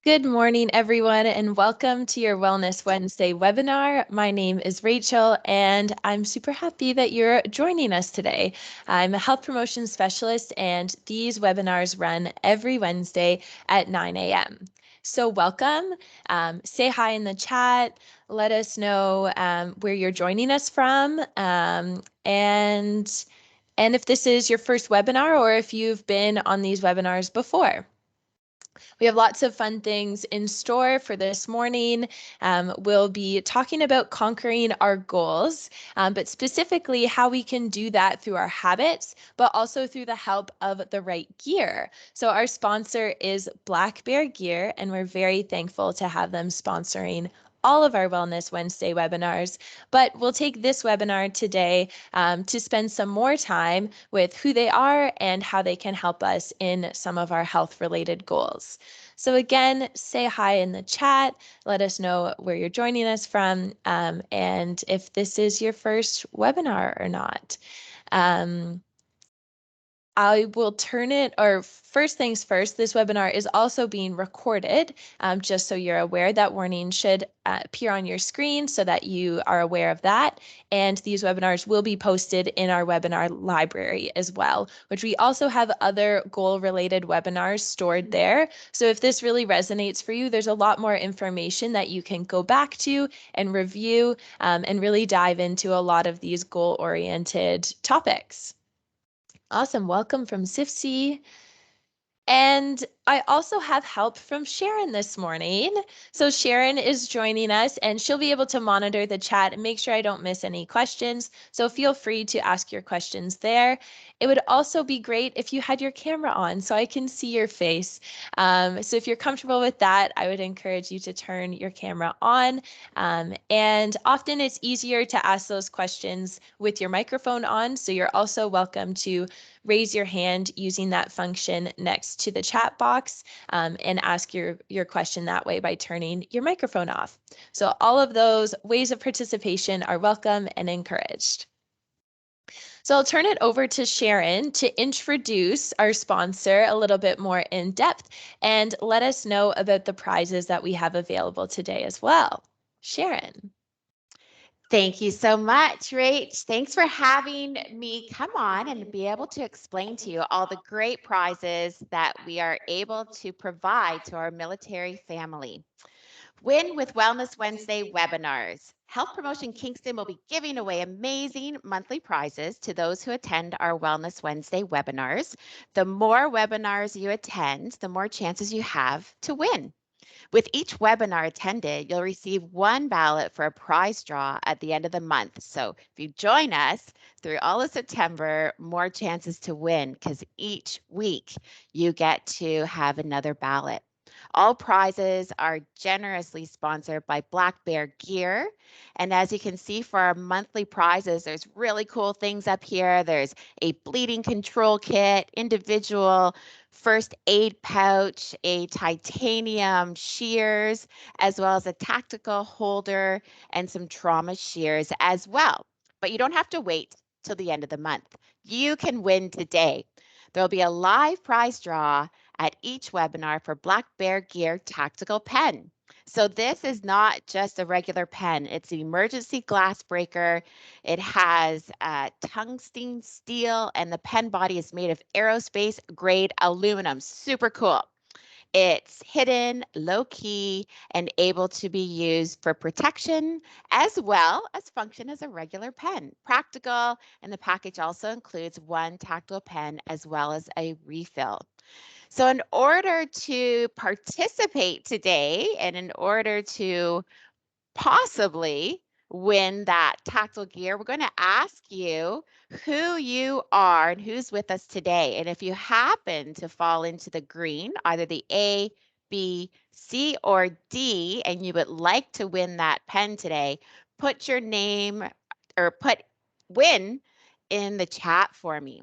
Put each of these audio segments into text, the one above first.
Good morning, everyone, and welcome to your Wellness Wednesday webinar. My name is Rachel, and I'm super happy that you're joining us today. I'm a health promotion specialist, and these webinars run every Wednesday at 9 a.m. So welcome. Say hi in the chat. Let us know where you're joining us from, and if this is your first webinar or if you've been on these webinars before. We have lots of fun things in store for this morning. We'll be talking about conquering our goals, but specifically how we can do that through our habits, but also through the help of the right gear. So our sponsor is Black Bear Gear, and we're very thankful to have them sponsoring all of our Wellness Wednesday webinars, but we'll take this webinar today to spend some more time with who they are and how they can help us in some of our health-related goals. So again, say hi in the chat, let us know where you're joining us from, and if this is your first webinar or not. I will turn it, or first things first, this webinar is also being recorded, just so you're aware. That warning should appear on your screen so that you are aware of that. And these webinars will be posted in our webinar library as well, which we also have other goal-related webinars stored there. So if this really resonates for you, there's a lot more information that you can go back to and review and really dive into a lot of these goal-oriented topics. Awesome. Welcome from Sifsy. And I also have help from Sharon this morning. So Sharon is joining us and she'll be able to monitor the chat and make sure I don't miss any questions. So feel free to ask your questions there. It would also be great if you had your camera on so I can see your face. So if you're comfortable with that, I would encourage you to turn your camera on. And often it's easier to ask those questions with your microphone on. So you're also welcome to raise your hand using that function next to the chat box and ask your question that way by turning your microphone off. So all of those ways of participation are welcome and encouraged. So I'll turn it over to Sharon to introduce our sponsor a little bit more in depth and let us know about the prizes that we have available today as well. Sharon. Thank you so much, Rach. Thanks for having me come on and be able to explain to you all the great prizes that we are able to provide to our military family. Win with Wellness Wednesday webinars. Health Promotion Kingston will be giving away amazing monthly prizes to those who attend our Wellness Wednesday webinars. The more webinars you attend, the more chances you have to win. With each webinar attended, you'll receive one ballot for a prize draw at the end of the month. So if you join us through all of September, more chances to win because each week you get to have another ballot. All prizes are generously sponsored by Black Bear Gear. And as you can see for our monthly prizes, there's really cool things up here. There's a bleeding control kit, individual first aid pouch, a titanium shears, as well as a tactical holder and some trauma shears as well. But you don't have to wait till the end of the month. You can win today. There'll be a live prize draw at each webinar for Black Bear Gear Tactical Pen. So this is not just a regular pen. It's an emergency glass breaker. It has tungsten steel, and the pen body is made of aerospace grade aluminum. Super cool. It's hidden, low key, and able to be used for protection as well as function as a regular pen. Practical, and the package also includes one tactile pen as well as a refill. So in order to participate today and in order to possibly win that tactile gear, we're going to ask you who you are and who's with us today. And if you happen to fall into the green, either the A, B, C, or D, and you would like to win that pen today, put your name or put win in the chat for me.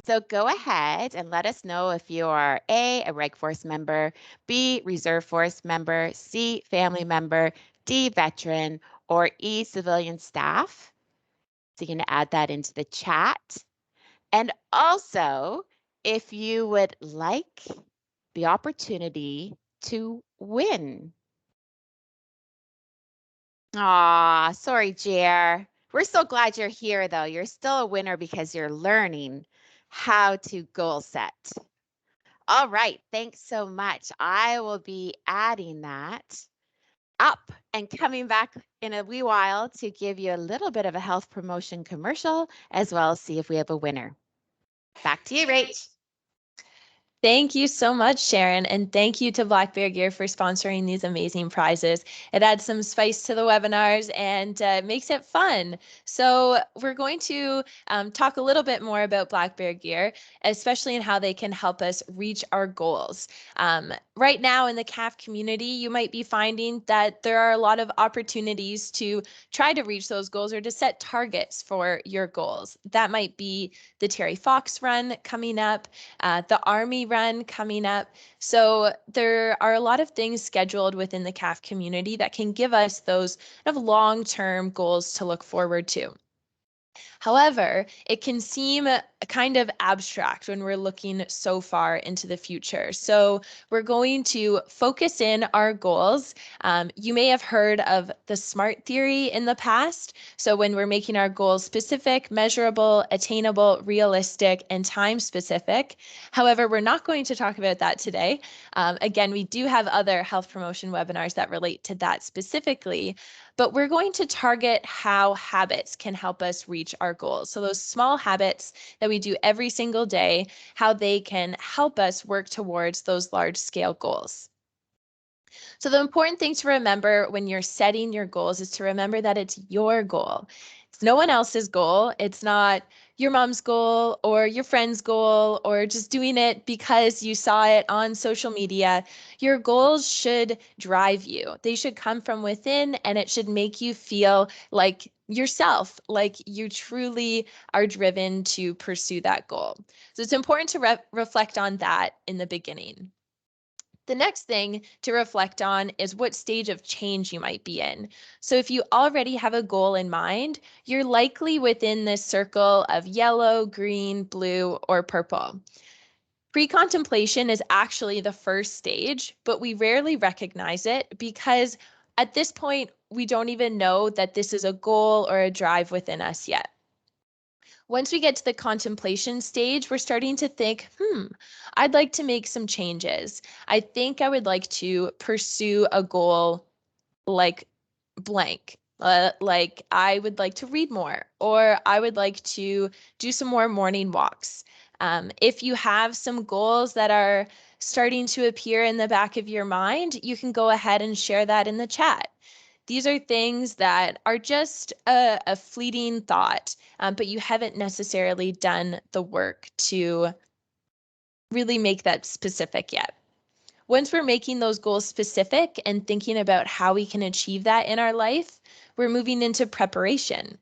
So go ahead and let us know if you are a Reg Force member, B, Reserve Force member, C, family member, D, veteran, or E, civilian staff. So you can add that into the chat. And also, if you would like the opportunity to win. Aw, sorry, Jer. We're so glad you're here, though. You're still a winner because you're learning how to goal set. All right, thanks so much. I will be adding that up and coming back in a wee while to give you a little bit of a health promotion commercial, as well as see if we have a winner. Back to you, Rach. Thank you so much, Sharon, and thank you to Black Bear Gear for sponsoring these amazing prizes. It adds some spice to the webinars and makes it fun. So we're going to talk a little bit more about Black Bear Gear, especially in how they can help us reach our goals. Right now in the CAF community, you might be finding that there are a lot of opportunities to try to reach those goals or to set targets for your goals. That might be the Terry Fox run coming up, the Army run coming up. So there are a lot of things scheduled within the CAF community that can give us those kind of long-term goals to look forward to. However, it can seem kind of abstract when we're looking so far into the future. So we're going to focus in our goals. You may have heard of the SMART theory in the past. So when we're making our goals specific, measurable, attainable, realistic, and time specific. However, we're not going to talk about that today. Again, we do have other health promotion webinars that relate to that specifically, but we're going to target how habits can help us reach our goals. So those small habits that we do every single day, how they can help us work towards those large scale goals. So the important thing to remember when you're setting your goals is to remember that it's your goal. It's no one else's goal. It's not your mom's goal or your friend's goal or just doing it because you saw it on social media. Your goals should drive you. They should come from within and it should make you feel like yourself, like you truly are driven to pursue that goal. So it's important to reflect on that in the beginning. The next thing to reflect on is what stage of change you might be in. So if you already have a goal in mind, you're likely within this circle of yellow, green, blue, or purple. Pre-contemplation is actually the first stage, but we rarely recognize it because at this point, we don't even know that this is a goal or a drive within us yet. Once we get to the contemplation stage, we're starting to think, I'd like to make some changes. I think I would like to pursue a goal like blank. Like I would like to read more, or I would like to do some more morning walks. If you have some goals that are starting to appear in the back of your mind, you can go ahead and share that in the chat. These are things that are just a fleeting thought, but you haven't necessarily done the work to really make that specific yet. Once we're making those goals specific and thinking about how we can achieve that in our life, we're moving into preparation.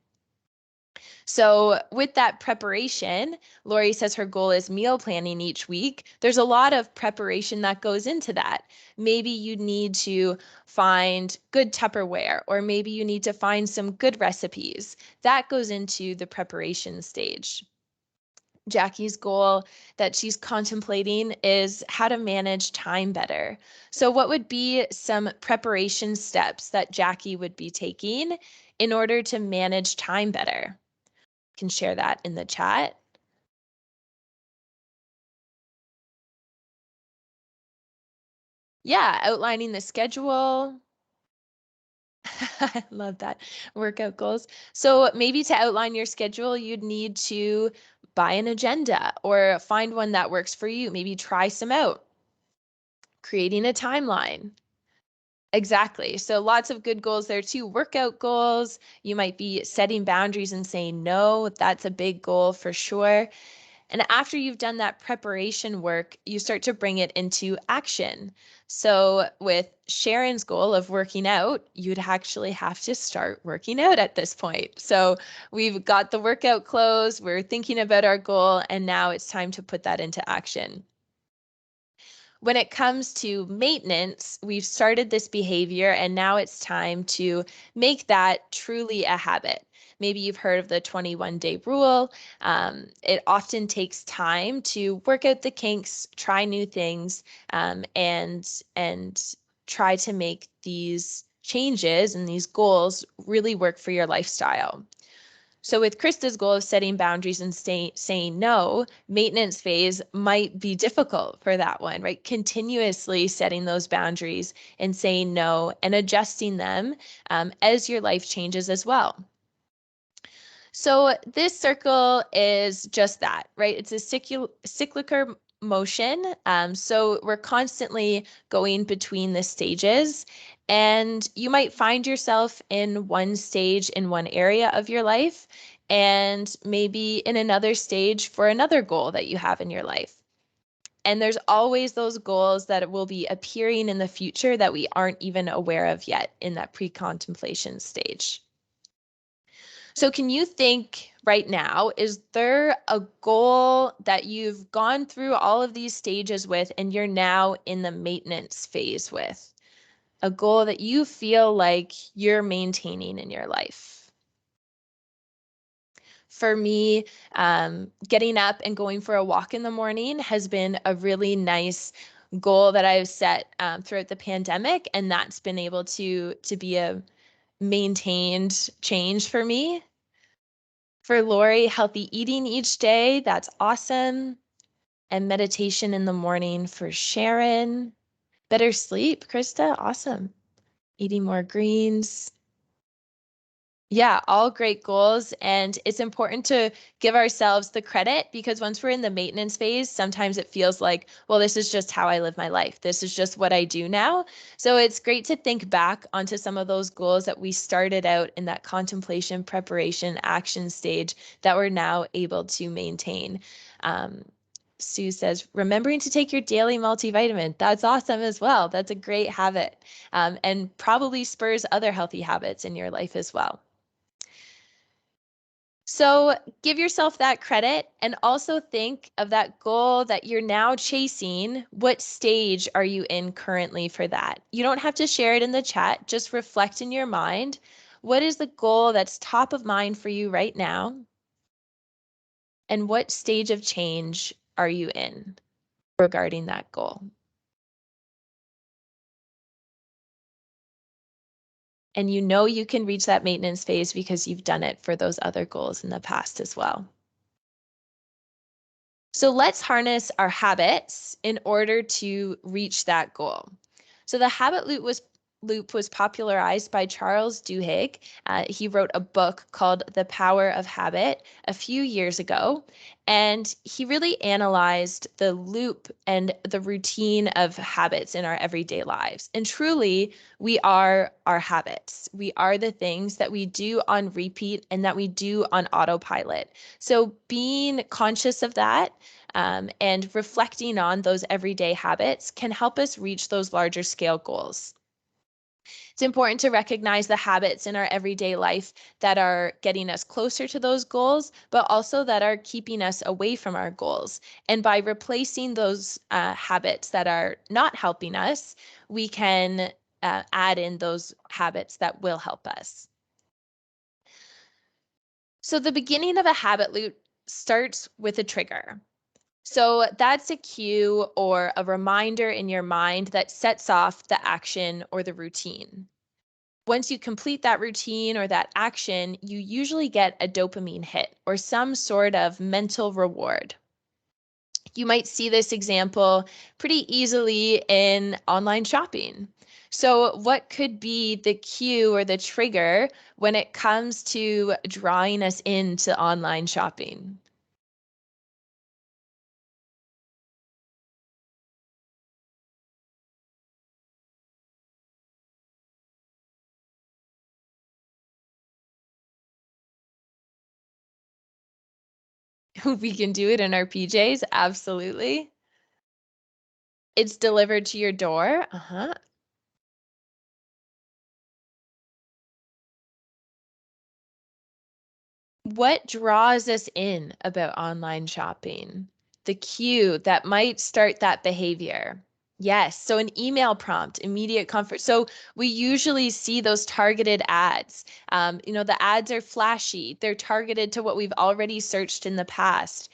So with that preparation, Lori says her goal is meal planning each week. There's a lot of preparation that goes into that. Maybe you need to find good Tupperware, or maybe you need to find some good recipes. That goes into the preparation stage. Jackie's goal that she's contemplating is how to manage time better. So what would be some preparation steps that Jackie would be taking in order to manage time better? Can share that in the chat. Yeah, outlining the schedule. I love that. Workout goals. So maybe to outline your schedule, you'd need to buy an agenda or find one that works for you. Maybe try some out. Creating a timeline. Exactly. So lots of good goals there too. Workout goals. You might be setting boundaries and saying no. That's a big goal for sure. And after you've done that preparation work, you start to bring it into action. So with Sharon's goal of working out, you'd actually have to start working out at this point. So we've got the workout clothes, we're thinking about our goal, and now it's time to put that into action. When it comes to maintenance, we've started this behavior and now it's time to make that truly a habit. Maybe you've heard of the 21-day rule. It often takes time to work out the kinks, try new things, and try to make these changes and these goals really work for your lifestyle. So with Krista's goal of setting boundaries and saying no, maintenance phase might be difficult for that one, right? Continuously setting those boundaries and saying no and adjusting them as your life changes as well. So this circle is just that, right? It's a cyclical motion. So we're constantly going between the stages, and you might find yourself in one stage in one area of your life, and maybe in another stage for another goal that you have in your life. And there's always those goals that will be appearing in the future that we aren't even aware of yet in that pre-contemplation stage. So can you think right now, is there a goal that you've gone through all of these stages with and you're now in the maintenance phase with? A goal that you feel like you're maintaining in your life? For me, getting up and going for a walk in the morning has been a really nice goal that I've set throughout the pandemic, and that's been able to be a maintained change for me. For Lori, healthy eating each day, that's awesome. And meditation in the morning for Sharon. Better sleep, Krista, awesome. Eating more greens. Yeah, all great goals. And it's important to give ourselves the credit, because once we're in the maintenance phase, sometimes it feels like, well, this is just how I live my life. This is just what I do now. So it's great to think back onto some of those goals that we started out in that contemplation, preparation, action stage that we're now able to maintain. Um, Sue says, remembering to take your daily multivitamin. That's awesome as well. That's a great habit, and probably spurs other healthy habits in your life as well. So give yourself that credit, and also think of that goal that you're now chasing. What stage are you in currently for that? You don't have to share it in the chat, just reflect in your mind. What is the goal that's top of mind for you right now? And what stage of change are you in regarding that goal? And you know you can reach that maintenance phase because you've done it for those other goals in the past as well. So let's harness our habits in order to reach that goal. So the habit loop was popularized by Charles Duhigg. He wrote a book called The Power of Habit a few years ago, and he really analyzed the loop and the routine of habits in our everyday lives. And truly, we are our habits. We are the things that we do on repeat and that we do on autopilot. So being conscious of that, and reflecting on those everyday habits can help us reach those larger scale goals. It's important to recognize the habits in our everyday life that are getting us closer to those goals, but also that are keeping us away from our goals. And by replacing those habits that are not helping us, we can add in those habits that will help us. So the beginning of a habit loop starts with a trigger. So that's a cue or a reminder in your mind that sets off the action or the routine. Once you complete that routine or that action, you usually get a dopamine hit or some sort of mental reward. You might see this example pretty easily in online shopping. So what could be the cue or the trigger when it comes to drawing us into online shopping? We can do it in our PJs, absolutely. It's delivered to your door. Uh-huh. What draws us in about online shopping? The cue that might start that behavior. Yes, so an email prompt, immediate comfort. So we usually see those targeted ads. The ads are flashy. They're targeted to what we've already searched in the past.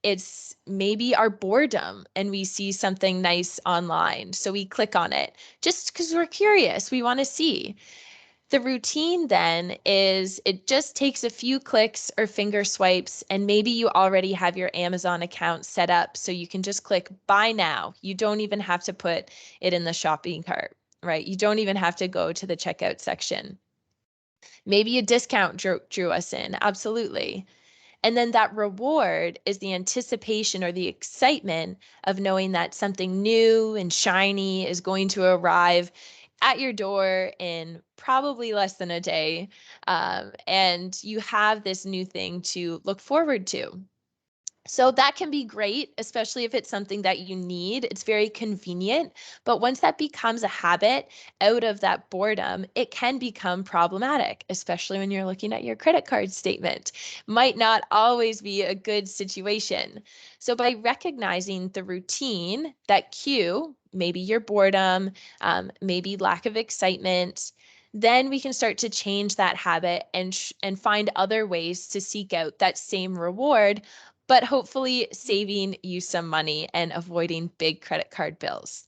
It's maybe our boredom and we see something nice online. So we click on it just because we're curious. We want to see. The routine then is it just takes a few clicks or finger swipes, and maybe you already have your Amazon account set up so you can just click buy now. You don't even have to put it in the shopping cart, right? You don't even have to go to the checkout section. Maybe a discount drew us in. Absolutely. And then that reward is the anticipation or the excitement of knowing that something new and shiny is going to arrive at your door in probably less than a day. And you have this new thing to look forward to. So that can be great, especially if it's something that you need. It's very convenient. But once that becomes a habit out of that boredom, it can become problematic, especially when you're looking at your credit card statement. Might not always be a good situation. So by recognizing the routine, that cue, maybe your boredom, maybe lack of excitement, then we can start to change that habit and find other ways to seek out that same reward, but hopefully saving you some money and avoiding big credit card bills.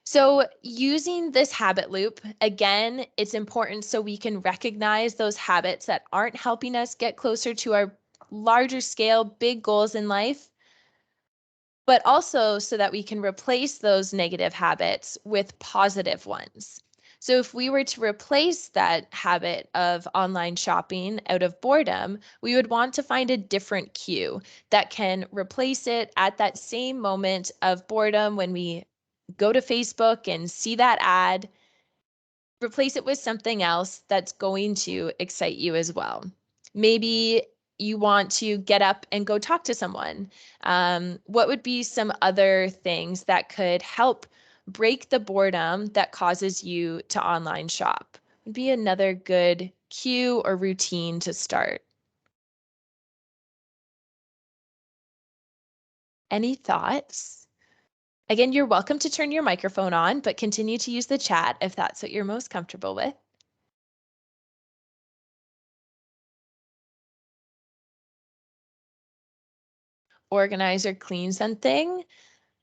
So, using this habit loop, again, it's important so we can recognize those habits that aren't helping us get closer to our larger scale, big goals in life, but also so that we can replace those negative habits with positive ones. So, if we were to replace that habit of online shopping out of boredom, we would want to find a different cue that can replace it at that same moment of boredom when we go to Facebook and see that ad. Replace it with something else that's going to excite you as well. Maybe you want to get up and go talk to someone. What would be some other things that could help break the boredom that causes you to online shop? Would be another good cue or routine to start. Any thoughts? Again, you're welcome to turn your microphone on, but continue to use the chat if that's what you're most comfortable with. Organize or clean something,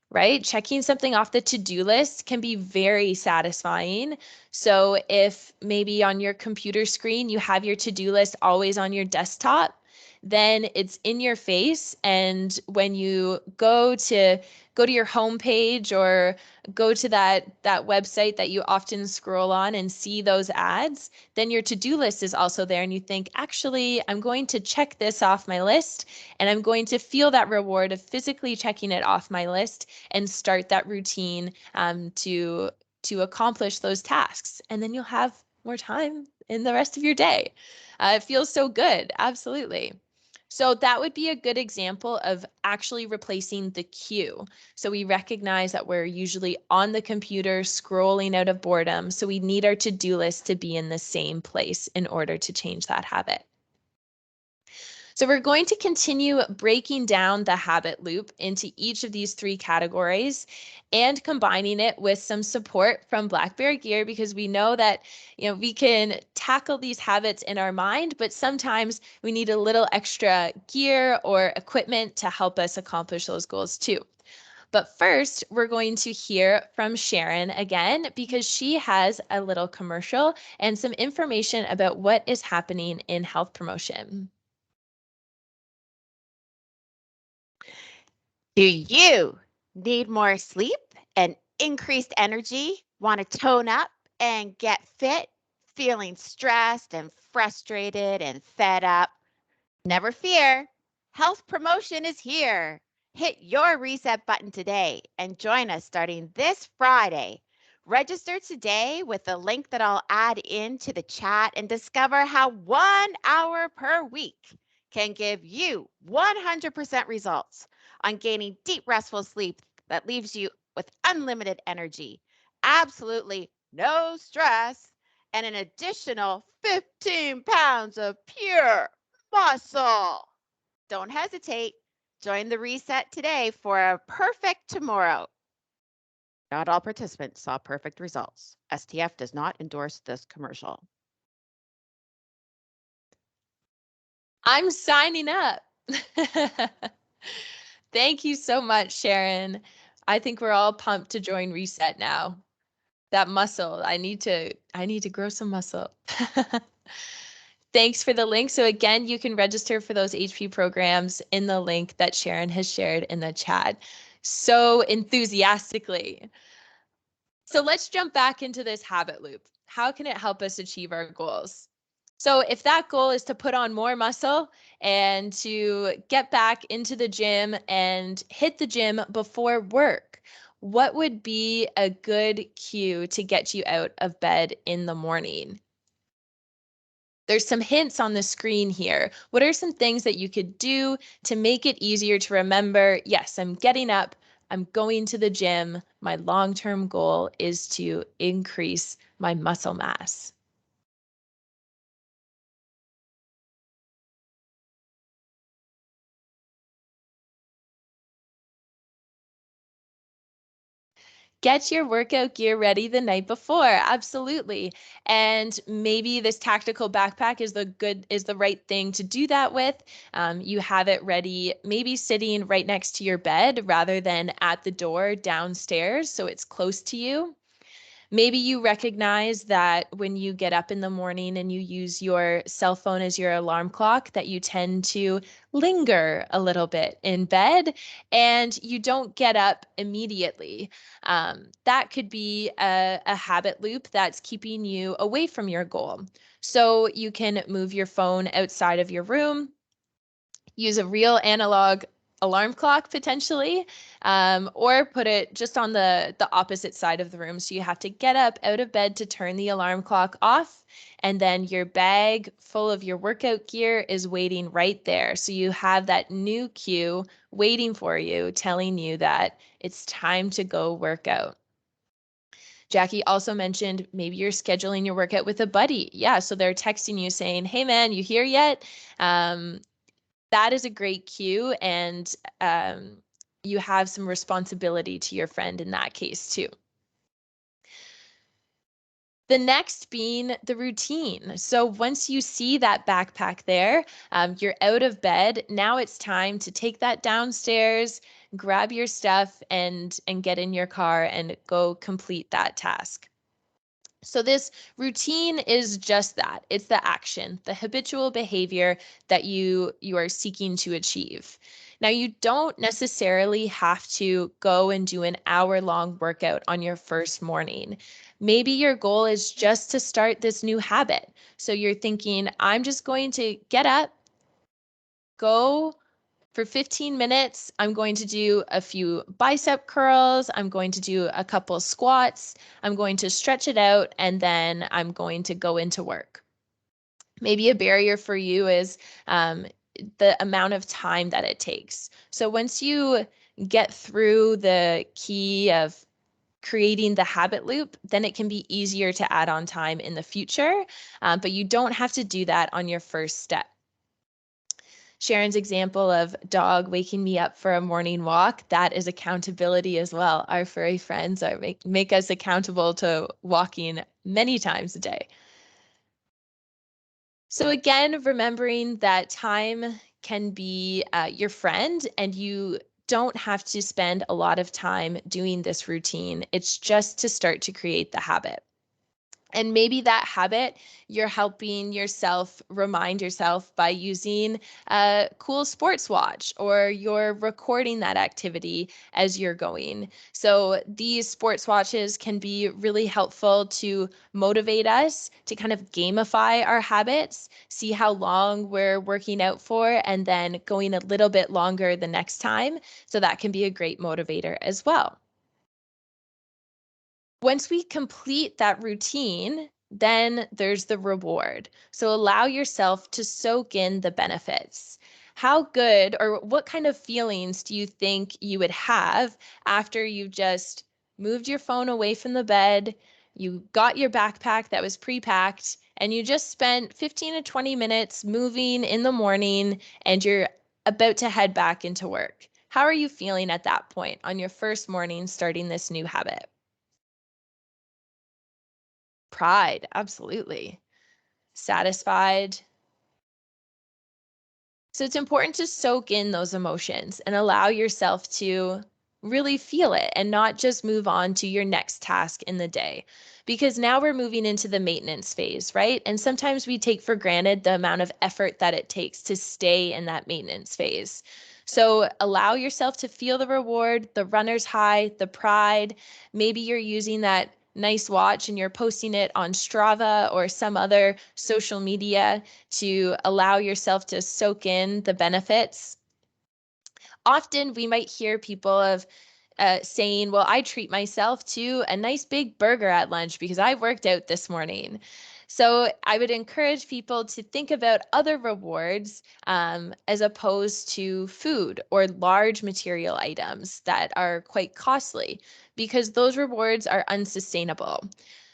right? Checking something off the to-do list can be very satisfying. So if maybe on your computer screen you have your to-do list always on your desktop, then it's in your face. And when you go to your homepage or go to that website that you often scroll on and see those ads, then your to-do list is also there. And you think, actually, I'm going to check this off my list, and I'm going to feel that reward of physically checking it off my list and start that routine to accomplish those tasks. And then you'll have more time in the rest of your day. It feels so good. Absolutely. So that would be a good example of actually replacing the cue. So we recognize that we're usually on the computer scrolling out of boredom. So we need our to-do list to be in the same place in order to change that habit. So we're going to continue breaking down the habit loop into each of these three categories and combining it with some support from Black Bear Gear, because we know that we can tackle these habits in our mind, but sometimes we need a little extra gear or equipment to help us accomplish those goals too. But first, we're going to hear from Sharon again because she has a little commercial and some information about what is happening in health promotion. Do you need more sleep and increased energy? Want to tone up and get fit? Feeling stressed and frustrated and fed up? Never fear. Health Promotion is here. Hit your reset button today and join us starting this Friday. Register today with the link that I'll add into the chat and discover how 1 hour per week can give you 100% results on gaining deep, restful sleep that leaves you with unlimited energy, absolutely no stress, and an additional 15 pounds of pure muscle. Don't hesitate. Join the reset today for a perfect tomorrow. Not all participants saw perfect results. STF does not endorse this commercial. I'm signing up. Thank you so much, Sharon. I think we're all pumped to join Reset now. That muscle, I need to grow some muscle. Thanks for the link. So again, you can register for those HP programs in the link that Sharon has shared in the chat so enthusiastically. So let's jump back into this habit loop. How can it help us achieve our goals? So if that goal is to put on more muscle and to get back into the gym and hit the gym before work, what would be a good cue to get you out of bed in the morning? There's some hints on the screen here. What are some things that you could do to make it easier to remember, yes, I'm getting up, I'm going to the gym. My long-term goal is to increase my muscle mass. Get your workout gear ready the night before. Absolutely. And maybe this tactical backpack is the right thing to do that with. You have it ready, maybe sitting right next to your bed rather than at the door downstairs, so it's close to you. Maybe you recognize that when you get up in the morning and you use your cell phone as your alarm clock, that you tend to linger a little bit in bed and you don't get up immediately. That could be a habit loop that's keeping you away from your goal. So you can move your phone outside of your room, use a real analog alarm clock potentially, or put it just on the opposite side of the room. So you have to get up out of bed to turn the alarm clock off, and then your bag full of your workout gear is waiting right there. So you have that new cue waiting for you, telling you that it's time to go work out. Jackie also mentioned maybe you're scheduling your workout with a buddy. Yeah, so they're texting you saying, "Hey man, you here yet?" That is a great cue, and you have some responsibility to your friend in that case too. The next being the routine. So once you see that backpack there, you're out of bed. Now it's time to take that downstairs, grab your stuff, and get in your car and go complete that task. So this routine is just that. It's the action, the habitual behavior that you are seeking to achieve. Now, you don't necessarily have to go and do an hour-long workout on your first morning. Maybe your goal is just to start this new habit. So you're thinking, I'm just going to get up, go for 15 minutes, I'm going to do a few bicep curls. I'm going to do a couple squats. I'm going to stretch it out, and then I'm going to go into work. Maybe a barrier for you is the amount of time that it takes. So once you get through the key of creating the habit loop, then it can be easier to add on time in the future, but you don't have to do that on your first step. Sharon's example of dog waking me up for a morning walk, that is accountability as well. Our furry friends make us accountable to walking many times a day. So again, remembering that time can be your friend, and you don't have to spend a lot of time doing this routine. It's just to start to create the habit. And maybe that habit you're helping yourself remind yourself by using a cool sports watch, or you're recording that activity as you're going. So these sports watches can be really helpful to motivate us to kind of gamify our habits, see how long we're working out for, and then going a little bit longer the next time. So that can be a great motivator as well. Once we complete that routine, then there's the reward. So allow yourself to soak in the benefits. How good or what kind of feelings do you think you would have after you just moved your phone away from the bed, you got your backpack that was pre-packed, and you just spent 15 to 20 minutes moving in the morning, and you're about to head back into work. How are you feeling at that point on your first morning starting this new habit? Pride, absolutely. Satisfied. So it's important to soak in those emotions and allow yourself to really feel it and not just move on to your next task in the day. Because now we're moving into the maintenance phase, right? And sometimes we take for granted the amount of effort that it takes to stay in that maintenance phase. So allow yourself to feel the reward, the runner's high, the pride. Maybe you're using that nice watch and you're posting it on Strava or some other social media to allow yourself to soak in the benefits. Often we might hear people of saying, well, I treat myself to a nice big burger at lunch because I worked out this morning. So I would encourage people to think about other rewards as opposed to food or large material items that are quite costly because those rewards are unsustainable.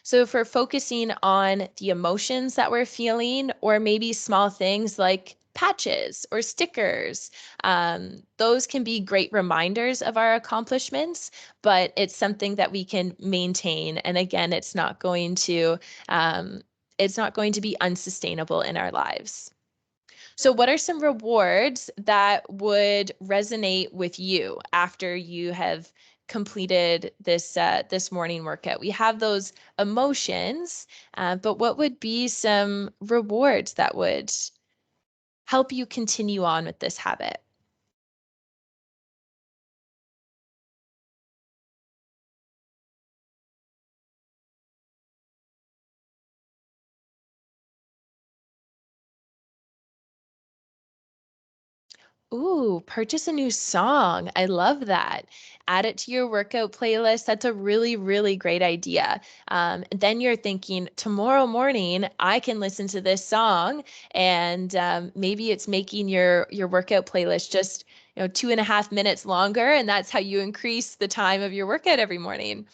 So if we're focusing on the emotions that we're feeling, or maybe small things like patches or stickers, those can be great reminders of our accomplishments, but it's something that we can maintain. And again, um, it's not going to be unsustainable in our lives. So, what are some rewards that would resonate with you after you have completed this morning workout? We have those emotions, but what would be some rewards that would help you continue on with this habit? Ooh, purchase a new song. I love that. Add it to your workout playlist. That's a really, really great idea. Then you're thinking, tomorrow morning, I can listen to this song, and maybe it's making your workout playlist just 2.5 minutes longer, and that's how you increase the time of your workout every morning.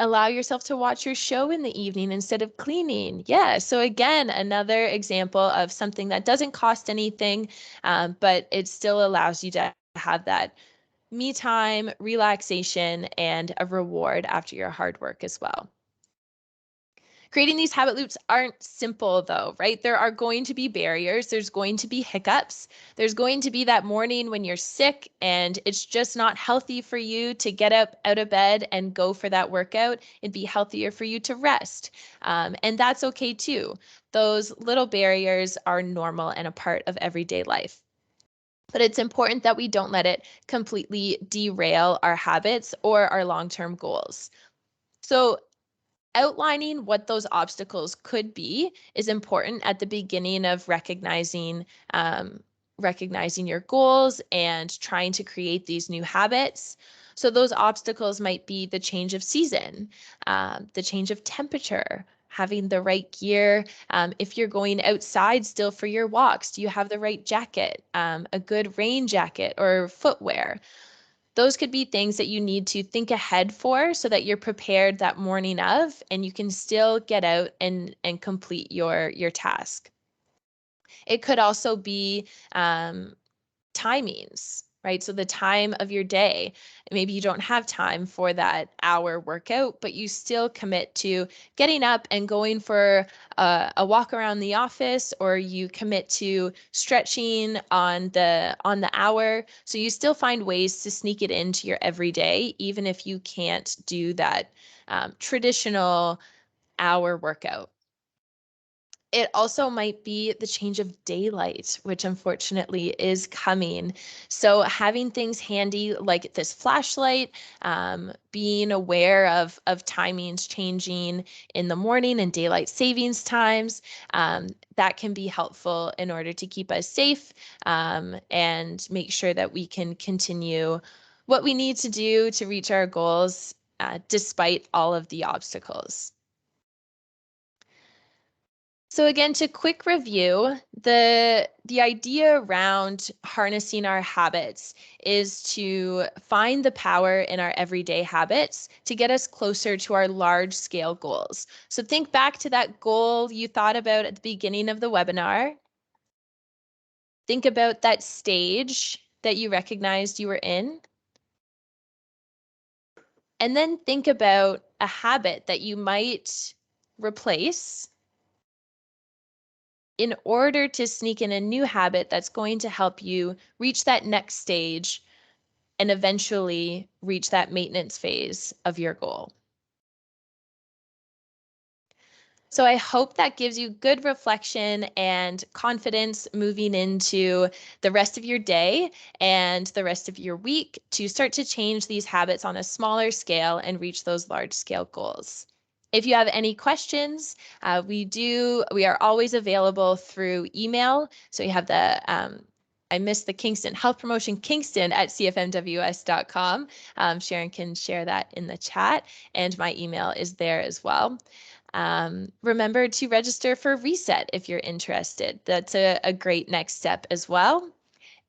Allow yourself to watch your show in the evening instead of cleaning. Yeah. So again, another example of something that doesn't cost anything, but it still allows you to have that me time, relaxation, and a reward after your hard work as well. Creating these habit loops aren't simple though, right? There are going to be barriers. There's going to be hiccups. There's going to be that morning when you're sick and it's just not healthy for you to get up out of bed and go for that workout. It'd be healthier for you to rest. And that's okay too. Those little barriers are normal and a part of everyday life. But it's important that we don't let it completely derail our habits or our long-term goals. So outlining what those obstacles could be is important at the beginning of recognizing your goals and trying to create these new habits. So those obstacles might be the change of season, the change of temperature, having the right gear. If you're going outside still for your walks, do you have the right jacket, a good rain jacket or footwear? Those could be things that you need to think ahead for so that you're prepared that morning of and you can still get out and complete your task. It could also be timings, right? So the time of your day, maybe you don't have time for that hour workout, but you still commit to getting up and going for a walk around the office, or you commit to stretching on the hour. So you still find ways to sneak it into your everyday, even if you can't do that traditional hour workout. It also might be the change of daylight, which unfortunately is coming. So having things handy like this flashlight, being aware of timings changing in the morning and daylight savings times, that can be helpful in order to keep us safe, and make sure that we can continue what we need to do to reach our goals, despite all of the obstacles. So again, to quick review, the idea around harnessing our habits is to find the power in our everyday habits to get us closer to our large scale goals. So think back to that goal you thought about at the beginning of the webinar. Think about that stage that you recognized you were in. And then think about a habit that you might replace in order to sneak in a new habit that's going to help you reach that next stage and eventually reach that maintenance phase of your goal. So I hope that gives you good reflection and confidence moving into the rest of your day and the rest of your week to start to change these habits on a smaller scale and reach those large scale goals. If you have any questions, we are always available through email. So you have I missed the Kingston, Health Promotion Kingston at cfmws.com. Sharon can share that in the chat, and my email is there as well. Remember to register for Reset if you're interested. That's a great next step as well.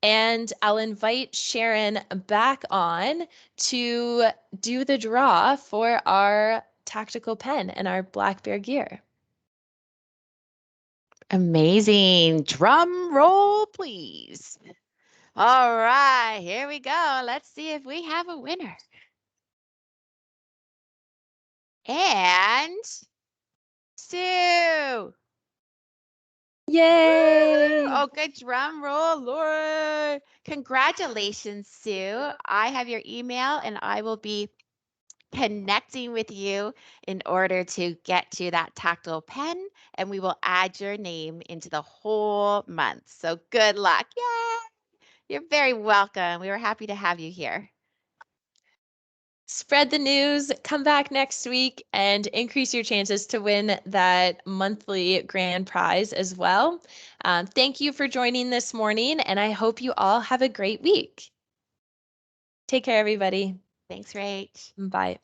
And I'll invite Sharon back on to do the draw for our tactical pen and our black bear gear. Amazing. Drum roll, please. All right, here we go. Let's see if we have a winner. And Sue. Yay! Oh, good drum roll, Laura. Congratulations, Sue. I have your email and I will be connecting with you in order to get to that tactile pen, and we will add your name into the whole month. So good luck. Yay! You're very welcome. We were happy to have you here. Spread the news, come back next week, and increase your chances to win that monthly grand prize as well. Thank you for joining this morning, and I hope you all have a great week. Take care, everybody. Thanks, Rach. Bye.